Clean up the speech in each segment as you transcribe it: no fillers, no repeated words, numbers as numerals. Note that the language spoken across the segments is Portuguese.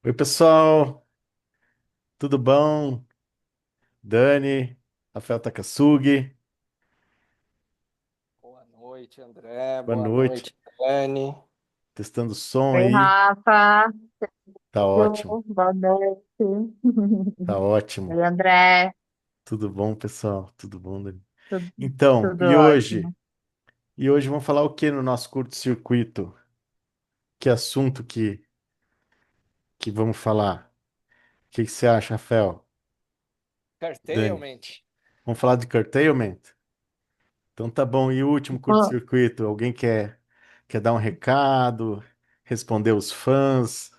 Oi, pessoal, tudo bom? Dani, Rafael Takasugi, Boa noite, André. boa Boa noite. noite, Dani. Testando o som Oi, aí. Rafa. Tá ótimo, Boa noite. tá ótimo. Oi, André. Tudo bom, pessoal? Tudo bom, Dani? Tudo, Então, tudo e hoje? ótimo. E hoje vamos falar o que no nosso curto-circuito? Que assunto que vamos falar? O que você acha, Rafael? Dani? Curtailment. Vamos falar de curtailment? Então tá bom. E o último Bom, curto-circuito? Alguém quer dar um recado? Responder os fãs?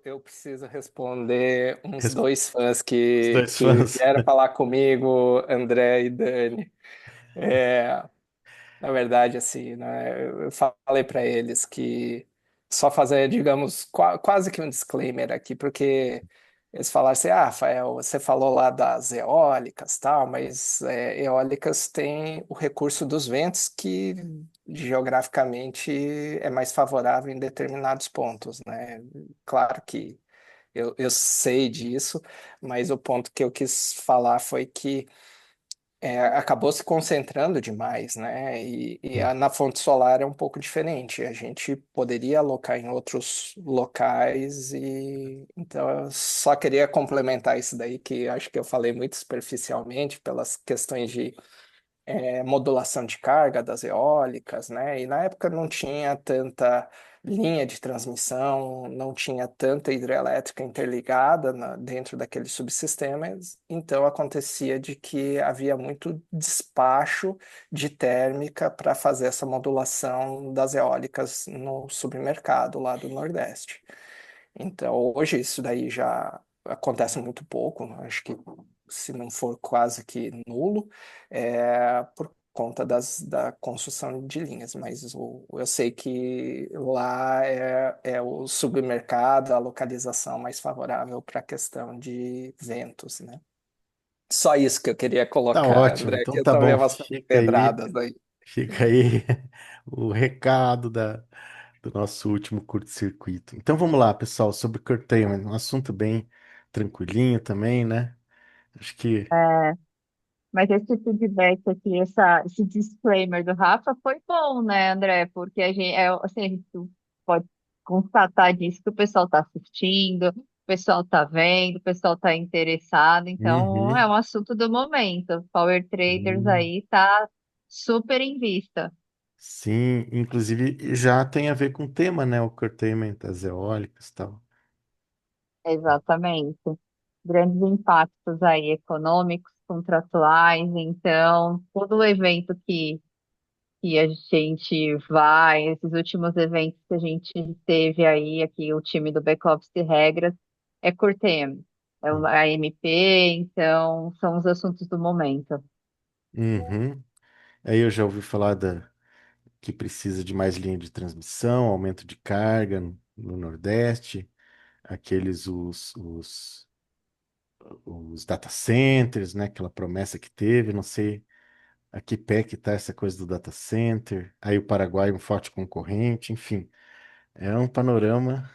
Eu preciso responder uns Res- dois fãs Os dois que fãs? vieram falar comigo, André e Dani. É, Na verdade, assim, né, eu falei para eles que só fazer, digamos, quase que um disclaimer aqui, porque eles falaram assim, ah, Rafael, você falou lá das eólicas, tal, mas eólicas têm o recurso dos ventos que geograficamente é mais favorável em determinados pontos, né? Claro que eu sei disso, mas o ponto que eu quis falar foi que acabou se concentrando demais, né? Na fonte solar é um pouco diferente. A gente poderia alocar em outros locais e então eu só queria complementar isso daí que acho que eu falei muito superficialmente pelas questões de modulação de carga das eólicas, né? E na época não tinha tanta linha de transmissão, não tinha tanta hidrelétrica interligada dentro daqueles subsistemas, então acontecia de que havia muito despacho de térmica para fazer essa modulação das eólicas no submercado lá do Nordeste. Então, hoje isso daí já acontece muito pouco, acho que se não for quase que nulo, por conta da construção de linhas, mas eu sei que lá é o submercado, a localização mais favorável para a questão de ventos, né? Só isso que eu queria Tá colocar, ótimo, André, então que eu tá tomei bom. umas pedradas aí. Fica aí o recado do nosso último curto-circuito. Então vamos lá, pessoal, sobre curtailment, um assunto bem tranquilinho também, né? Acho que. é, mas esse feedback aqui, esse disclaimer do Rafa foi bom, né, André? Porque assim, a gente pode constatar disso que o pessoal está assistindo, o pessoal está vendo, o pessoal está interessado, então é Uhum. um assunto do momento. Power Traders Sim, aí tá super em vista. sim, inclusive já tem a ver com o tema, né? O curtailment, as eólicas e tal. Exatamente. Grandes impactos aí econômicos, contratuais, então todo o evento que a gente vai, esses últimos eventos que a gente teve aí, aqui o time do Back Office e Regras, é Cortem, a MP, então são os assuntos do momento. Uhum. Aí eu já ouvi falar que precisa de mais linha de transmissão, aumento de carga no Nordeste, aqueles os data centers, né? Aquela promessa que teve, não sei a que pé que tá essa coisa do data center. Aí o Paraguai um forte concorrente, enfim, é um panorama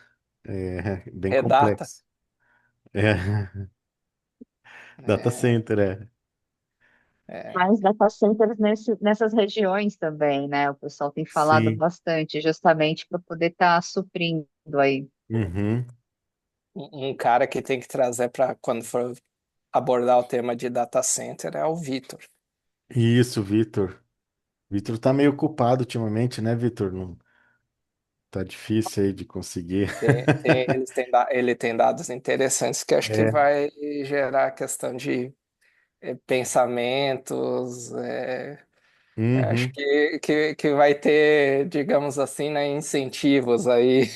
bem É data. complexo. É, data É, center, é. é, Mas data centers nessas regiões também, né? O pessoal tem falado Sim. bastante, justamente para poder estar suprindo aí. Uhum. um cara que tem que trazer para quando for abordar o tema de data center é o Vitor. Isso, Vitor. Vitor tá meio ocupado ultimamente, né, Vitor? Não tá difícil aí de conseguir. Ele tem dados interessantes que acho que É. vai gerar a questão de pensamentos. Acho Uhum. que vai ter, digamos assim, né, incentivos aí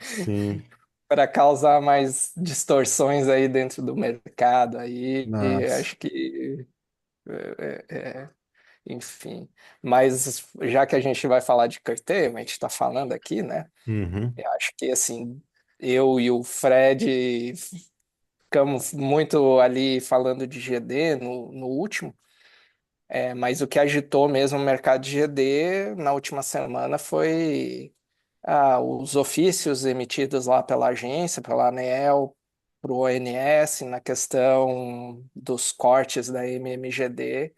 Sim. para causar mais distorções aí dentro do mercado aí. E Nossa. acho que, é, é, enfim. Mas já que a gente vai falar de curtailment, a gente está falando aqui, né? Uhum. Eu acho que assim, eu e o Fred ficamos muito ali falando de GD no último, mas o que agitou mesmo o mercado de GD na última semana foi. os ofícios emitidos lá pela agência, pela ANEEL, para o ONS, na questão dos cortes da MMGD.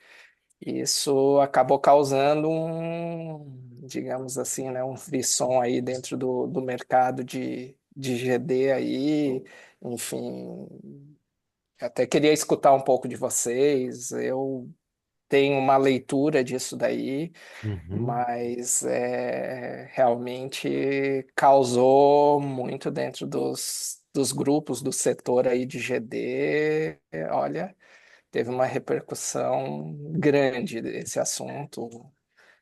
Isso acabou causando digamos assim, né, um frisson aí dentro do mercado de GD aí, enfim, até queria escutar um pouco de vocês. Eu tenho uma leitura disso daí, Uhum, mas realmente causou muito dentro dos grupos do setor aí de GD. Olha, teve uma repercussão grande esse assunto.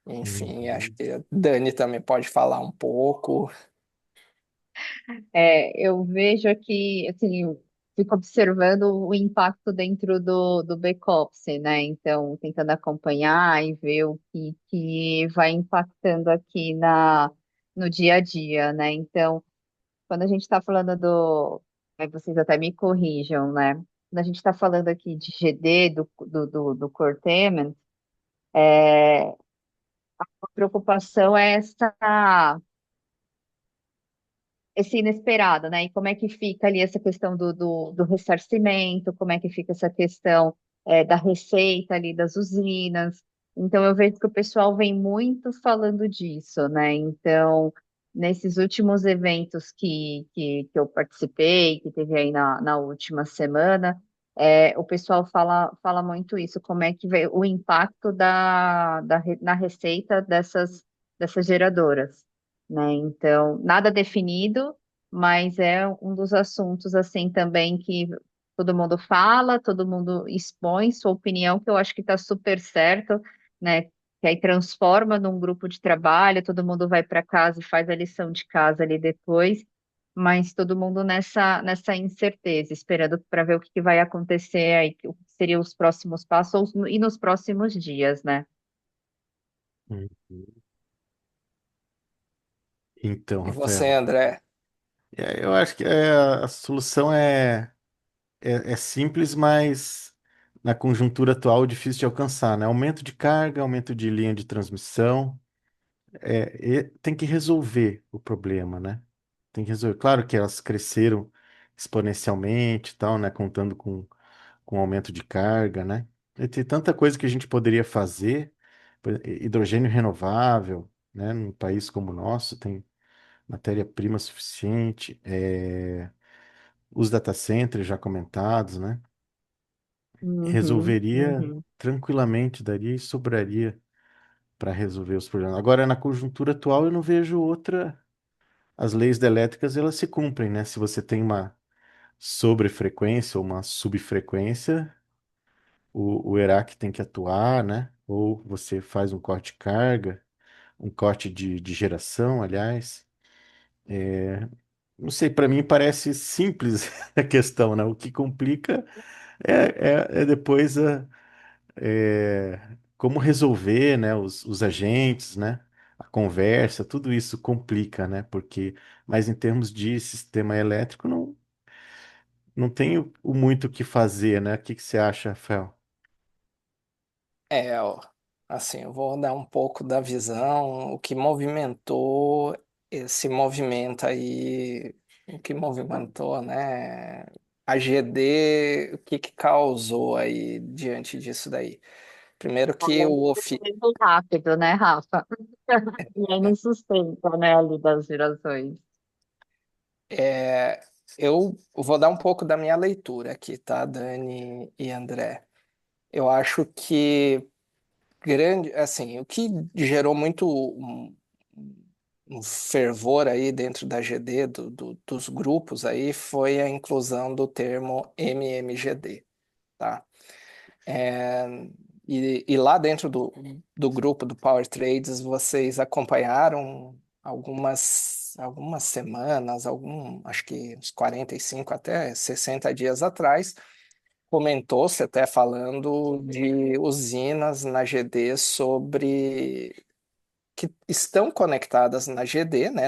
Enfim, acho uhum, que a Dani também pode falar um pouco. Eu vejo aqui, assim, eu fico observando o impacto dentro do back-office, né? Então, tentando acompanhar e ver o que vai impactando aqui no dia a dia, né? Então, quando a gente está falando aí vocês até me corrijam, né? Quando a gente está falando aqui de GD, do Cortemen, a preocupação é esse inesperado, né? E como é que fica ali essa questão do ressarcimento, como é que fica essa questão da receita ali das usinas. Então, eu vejo que o pessoal vem muito falando disso, né? Então, nesses últimos eventos que eu participei, que teve aí na última semana, o pessoal fala muito isso, como é que veio o impacto na receita dessas geradoras, né? Então, nada definido, mas é um dos assuntos assim também que todo mundo fala, todo mundo expõe sua opinião, que eu acho que está super certo, né? Que aí transforma num grupo de trabalho, todo mundo vai para casa e faz a lição de casa ali depois, mas todo mundo nessa incerteza, esperando para ver o que vai acontecer aí, o que seriam os próximos passos e nos próximos dias, né? uhum. Então, E você, Rafael, André? eu acho que a solução é simples, mas na conjuntura atual difícil de alcançar, né? Aumento de carga, aumento de linha de transmissão, e tem que resolver o problema, né? Tem que resolver. Claro que elas cresceram exponencialmente, e tal, né? Contando com aumento de carga, né? E tem tanta coisa que a gente poderia fazer. Hidrogênio renovável, né? Num país como o nosso, tem matéria-prima suficiente. Os data centers já comentados, né? Uhum, Resolveria uhum. tranquilamente, daria e sobraria para resolver os problemas. Agora, na conjuntura atual, eu não vejo outra. As leis da elétricas, elas se cumprem, né? Se você tem uma sobrefrequência ou uma subfrequência, o ERAC tem que atuar, né? Ou você faz um corte de carga, um corte de geração, aliás. Não sei, para mim parece simples a questão, né? O que complica é depois é, como resolver, né? Os agentes, né? A conversa, tudo isso complica, né? Mas em termos de sistema elétrico, não tem o muito o que fazer, né? O que que você acha, Rafael? Ó, assim, eu vou dar um pouco da visão, o que movimentou esse movimento aí, o que movimentou, né? A GD, o que que causou aí diante disso daí? Primeiro que o ofício. Muito rápido, né, Rafa? E aí não sustenta, né, ali das gerações. Eu vou dar um pouco da minha leitura aqui, tá, Dani e André? Eu acho que grande, assim, o que gerou muito um fervor aí dentro da GD, dos grupos aí, foi a inclusão do termo MMGD, tá? É, e lá dentro do grupo do Power Trades, vocês acompanharam algumas semanas, acho que uns 45 até 60 dias atrás, comentou-se até falando de usinas na GD que estão conectadas na GD, né,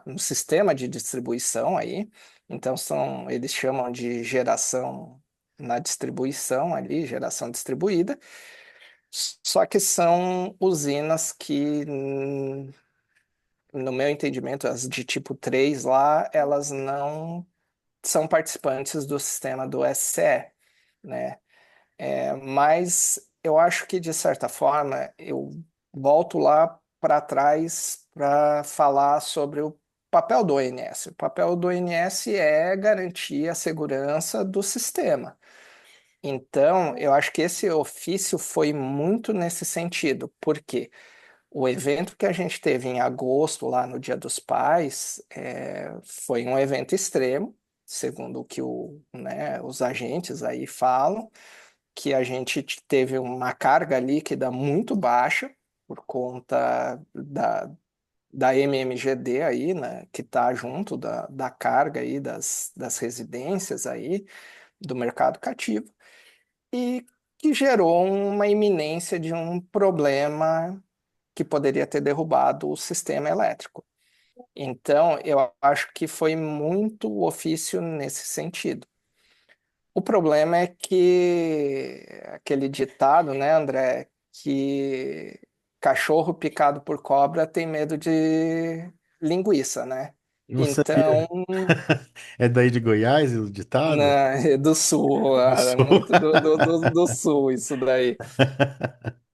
no sistema de distribuição aí. Então eles chamam de geração na distribuição ali, geração distribuída. Só que são usinas que no meu entendimento, as de tipo 3 lá, elas não são participantes do sistema do SCE, né? Mas eu acho que, de certa forma, eu volto lá para trás para falar sobre o papel do ONS. O papel do ONS é garantir a segurança do sistema. Então, eu acho que esse ofício foi muito nesse sentido, porque o evento que a gente teve em agosto, lá no Dia dos Pais, foi um evento extremo, segundo o que os agentes aí falam, que a gente teve uma carga líquida muito baixa por conta da MMGD aí, né, que está junto da carga aí das residências aí, do mercado cativo, e que gerou uma iminência de um problema que poderia ter derrubado o sistema elétrico. Então, eu acho que foi muito ofício nesse sentido. O problema é que aquele ditado, né, André, que cachorro picado por cobra tem medo de linguiça, né? Não Então, sabia. É daí de Goiás, o ditado? é do sul, Do cara, é sul. muito do sul isso daí.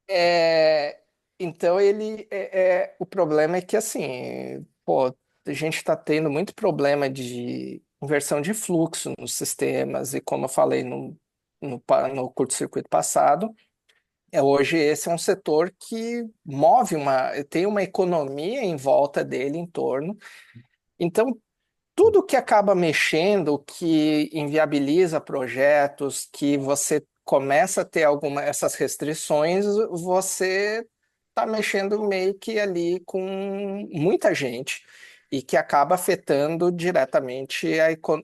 É, então o problema é que assim, pô, a gente está tendo muito problema de inversão de fluxo nos sistemas e como eu falei no curto-circuito passado, hoje esse é um setor que tem uma economia em volta dele em torno. Então tudo que acaba mexendo, que inviabiliza projetos, que você começa a ter alguma essas restrições, você está mexendo meio que ali com muita gente e que acaba afetando diretamente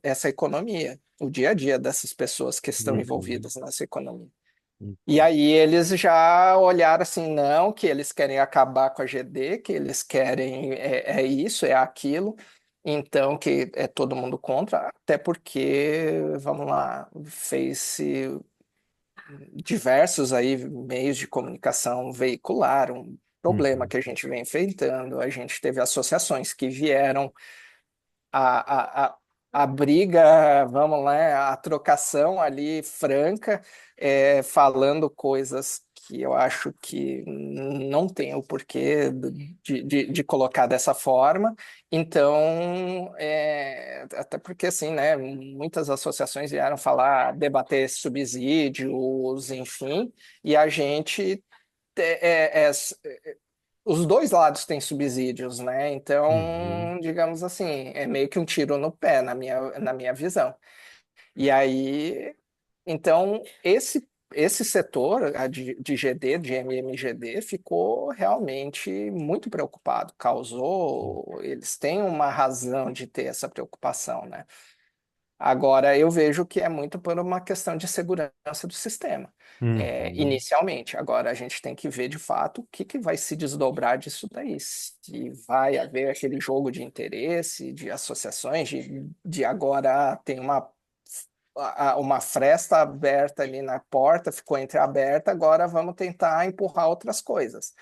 essa economia, o dia a dia dessas pessoas que estão Uhum, envolvidas nessa economia. E uhum, aí eles já olharam assim, não, que eles querem acabar com a GD, que eles querem isso, é aquilo, então que é todo mundo contra, até porque, vamos lá, fez-se diversos aí meios de comunicação veicularam um problema uhum, que a gente vem enfrentando, a gente teve associações que vieram a, a, a, a briga, vamos lá, a trocação ali franca, falando coisas que eu acho que não tem o porquê de colocar dessa forma. Então, até porque, assim, né, muitas associações vieram falar, debater subsídios, enfim, e a gente os dois lados têm subsídios, né? uhum, Então, digamos assim, é meio que um tiro no pé na minha visão. E aí, então, esse setor de GD, de MMGD, ficou realmente muito preocupado. Eles têm uma razão de ter essa preocupação, né? Agora, eu vejo que é muito por uma questão de segurança do sistema, uhum, inicialmente. Agora, a gente tem que ver de fato o que vai se desdobrar disso daí. Se vai haver aquele jogo de interesse, de associações, de agora tem uma fresta aberta ali na porta, ficou entreaberta, agora vamos tentar empurrar outras coisas.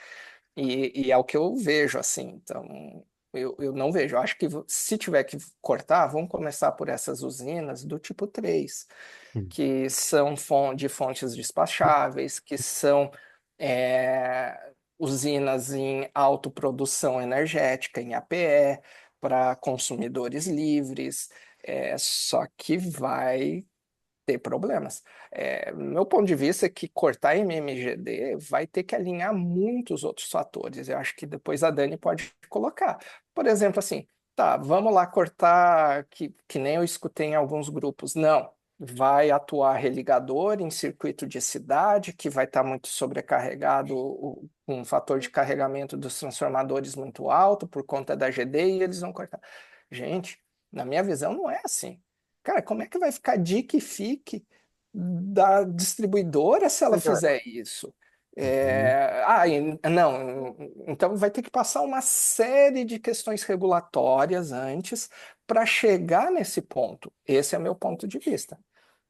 E é o que eu vejo, assim. Então, eu não vejo. Eu acho que se tiver que cortar, vamos começar por essas usinas do tipo 3 uhum, que são de fontes despacháveis, que são usinas em autoprodução energética, em APE, para consumidores livres. Só que vai ter problemas. Meu ponto de vista é que cortar MMGD vai ter que alinhar muitos outros fatores. Eu acho que depois a Dani pode colocar. Por exemplo, assim, tá, vamos lá cortar, que nem eu escutei em alguns grupos. Não, vai atuar religador em circuito de cidade, que vai estar muito sobrecarregado, um fator de carregamento dos transformadores muito alto por conta da GD e eles vão cortar. Gente, na minha visão, não é assim. Cara, como é que vai ficar dica e fique da distribuidora se ela fizer isso? uhum, Não, então vai ter que passar uma série de questões regulatórias antes para chegar nesse ponto. Esse é meu ponto de vista.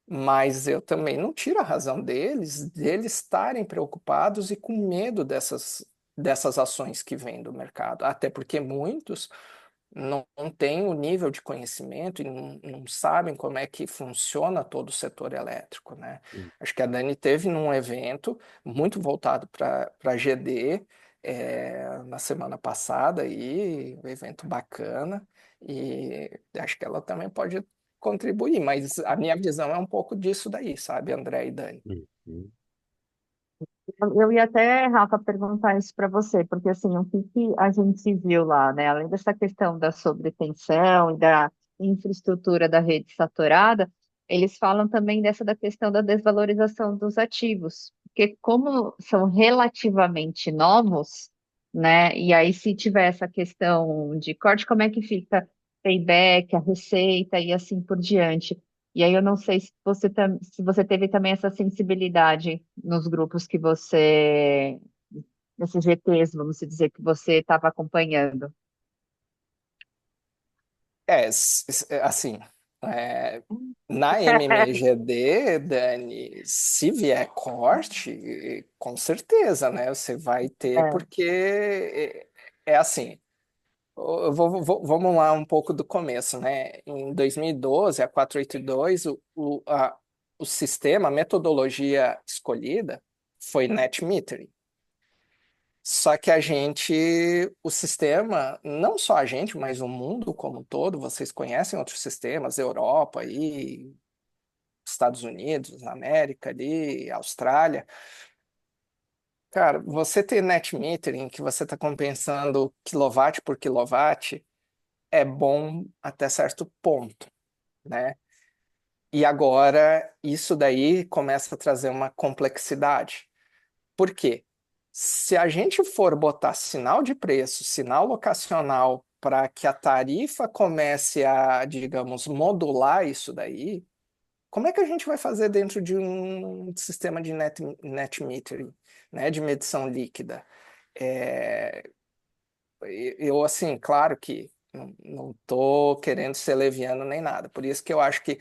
Mas eu também não tiro a razão deles estarem preocupados e com medo dessas ações que vêm do mercado, até porque muitos não têm o nível de conhecimento e não sabem como é que funciona todo o setor elétrico, né? Acho que a Dani teve num evento muito voltado para GD na semana passada, e um evento bacana, e acho que ela também pode contribuir, mas a minha visão é um pouco disso daí, sabe, André e Dani? Uhum. Eu ia até, Rafa, perguntar isso para você, porque assim, o que que a gente viu lá, né? Além dessa questão da sobretensão e da infraestrutura da rede saturada, eles falam também dessa da questão da desvalorização dos ativos, porque como são relativamente novos, né? E aí se tiver essa questão de corte, como é que fica payback, a receita e assim por diante? E aí eu não sei se você teve também essa sensibilidade nos grupos que você, nesses GTs, vamos dizer, que você estava acompanhando. Assim, é, na MMGD, Dani, se vier corte, com certeza, né? Você vai ter, É, porque é assim. Vamos lá um pouco do começo, né? Em 2012, a 482, o sistema, a metodologia escolhida foi net metering. Só que o sistema, não só a gente, mas o mundo como um todo, vocês conhecem outros sistemas, Europa e Estados Unidos, América ali, Austrália. Cara, você ter net metering, que você está compensando quilowatt por quilowatt, é bom até certo ponto, né? E agora isso daí começa a trazer uma complexidade. Por quê? Se a gente for botar sinal de preço, sinal locacional, para que a tarifa comece a, digamos, modular isso daí, como é que a gente vai fazer dentro de um sistema de net metering, né, de medição líquida? É, eu, assim, claro que não estou querendo ser leviano nem nada, por isso que eu acho que,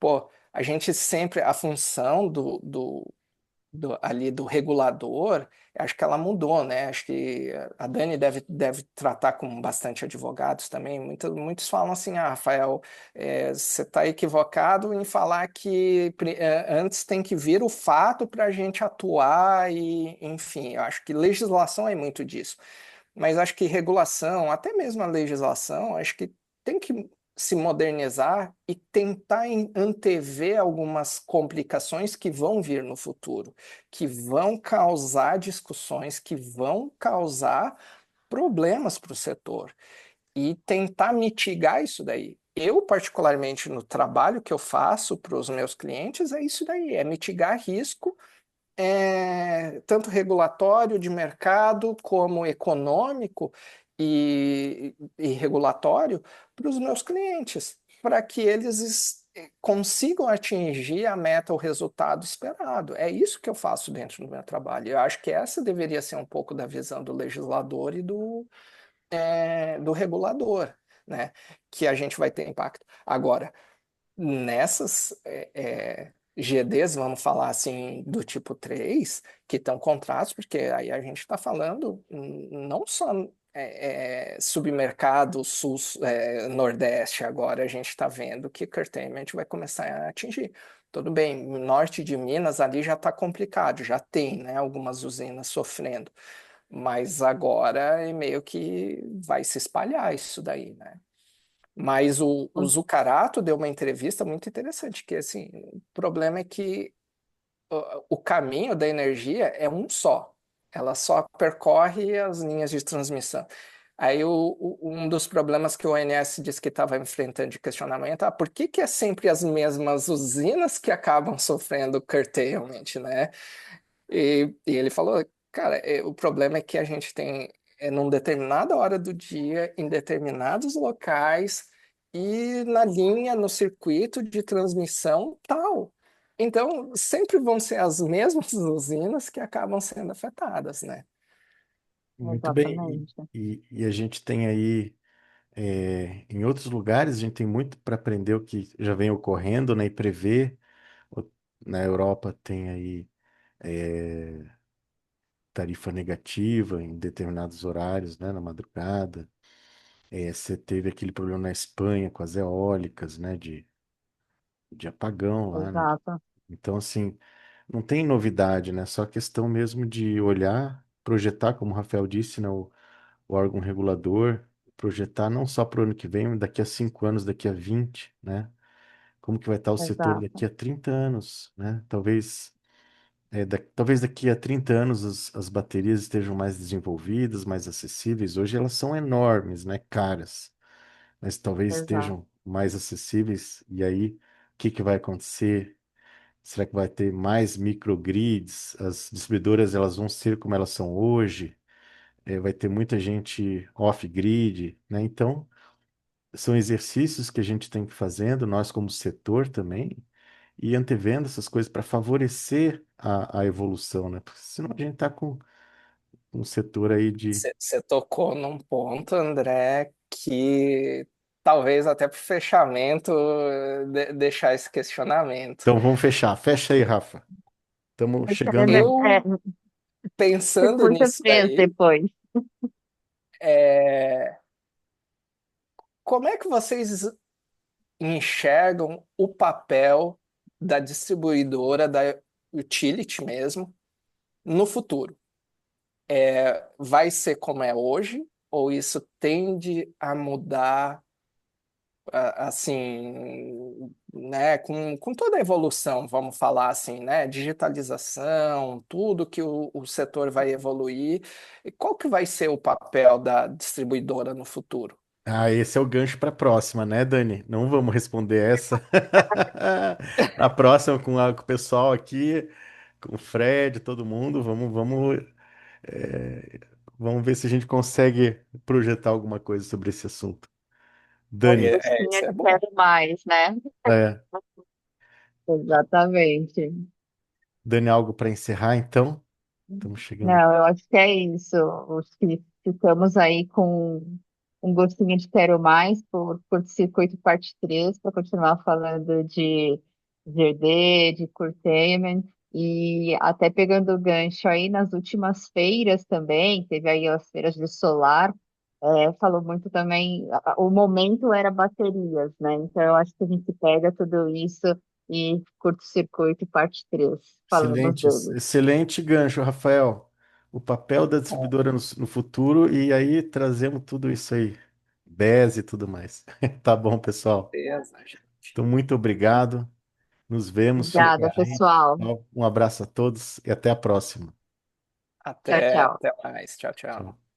pô, a gente sempre, a função ali do regulador, acho que ela mudou, né? Acho que a Dani deve tratar com bastante advogados também. Muitos falam assim, ah, Rafael, você está equivocado em falar que antes tem que vir o fato para a gente atuar e, enfim, eu acho que legislação é muito disso. Mas acho que regulação, até mesmo a legislação, acho que tem que se modernizar e tentar antever algumas complicações que vão vir no futuro, que vão causar discussões, que vão causar problemas para o setor e tentar mitigar isso daí. Eu, particularmente, no trabalho que eu faço para os meus clientes, é isso daí, é mitigar risco, tanto regulatório de mercado como econômico e regulatório para os meus clientes, para que eles consigam atingir a meta, o resultado esperado. É isso que eu faço dentro do meu trabalho. Eu acho que essa deveria ser um pouco da visão do legislador e do regulador, né? Que a gente vai ter impacto. Agora, nessas GDs, vamos falar assim, do tipo 3 que estão contratos, porque aí a gente está falando não só submercado sul, nordeste, agora a gente está vendo que curtailment vai começar a atingir. Tudo bem, norte de Minas ali já está complicado, já tem, né, algumas usinas sofrendo, mas agora é meio que vai se espalhar isso daí, né? Mas o Zucarato deu uma entrevista muito interessante, que assim, o problema é que o caminho da energia é um só. Ela só percorre as linhas de transmissão. Aí um dos problemas que o ONS disse que estava enfrentando de questionamento, por que que é sempre as mesmas usinas que acabam sofrendo curtailment, né? E ele falou, cara, o problema é que a gente tem, num determinada hora do dia, em determinados locais e na linha, no circuito de transmissão tal. Então, sempre vão ser as mesmas usinas que acabam sendo afetadas, né? Muito bem. exatamente. E a gente tem aí, em outros lugares, a gente tem muito para aprender o que já vem ocorrendo, né, e prever. O- Na Europa tem aí tarifa negativa em determinados horários, né, na madrugada. Você teve aquele problema na Espanha com as eólicas, né, de apagão lá, né? exato, Então, assim, não tem novidade, né? Só questão mesmo de olhar, projetar, como o Rafael disse, né, o órgão regulador, projetar não só para o ano que vem, mas daqui a 5 anos, daqui a 20, né? Como que vai estar o setor exato, daqui a 30 anos, né? Talvez daqui a 30 anos as baterias estejam mais desenvolvidas, mais acessíveis. Hoje elas são enormes, né? Caras, mas talvez exato. estejam mais acessíveis. E aí, o que que vai acontecer? Será que vai ter mais microgrids? As distribuidoras elas vão ser como elas são hoje? Vai ter muita gente off-grid, né? Então, são exercícios que a gente tem que ir fazendo, nós como setor também, e antevendo essas coisas para favorecer a evolução, né? Porque senão a gente está com um setor aí de. Você tocou num ponto, André, que talvez até para o fechamento deixar esse questionamento. Então vamos fechar. Fecha aí, Rafa. Estamos chegando. É, Eu, pensando puxa nisso três daí, depois. é, como é que vocês enxergam o papel da distribuidora, da utility mesmo, no futuro? Vai ser como é hoje, ou isso tende a mudar, assim, né, com toda a evolução, vamos falar assim, né, digitalização, tudo que o setor vai evoluir, e qual que vai ser o papel da distribuidora no futuro? Ah, esse é o gancho para a próxima, né, Dani? Não vamos responder essa. Na próxima, com o pessoal aqui, com o Fred, todo mundo, é, vamos ver se a gente consegue projetar alguma coisa sobre esse assunto. A Dani, gostinha Isso é de bom. quero mais, né? é, Exatamente. Dani, algo para encerrar, então? Estamos chegando. Não, eu acho que é isso. Acho que ficamos aí com um gostinho de quero mais por curto-circuito parte 3 para continuar falando de GD, de curtailment, e até pegando o gancho aí nas últimas feiras também, teve aí as feiras de solar, falou muito também, o momento era baterias, né? Então eu acho que a gente pega tudo isso e curto-circuito parte 3 falamos Excelente, dele. excelente gancho, Rafael. O papel da Com distribuidora no futuro e aí trazemos tudo isso aí, BES e tudo mais. Tá bom, pessoal. certeza, gente. Então, muito obrigado. Nos vemos Obrigada, futuramente. pessoal. Um abraço a todos e até a próxima. Tchau, Até, tchau. até mais. Tchau, tchau. Tchau.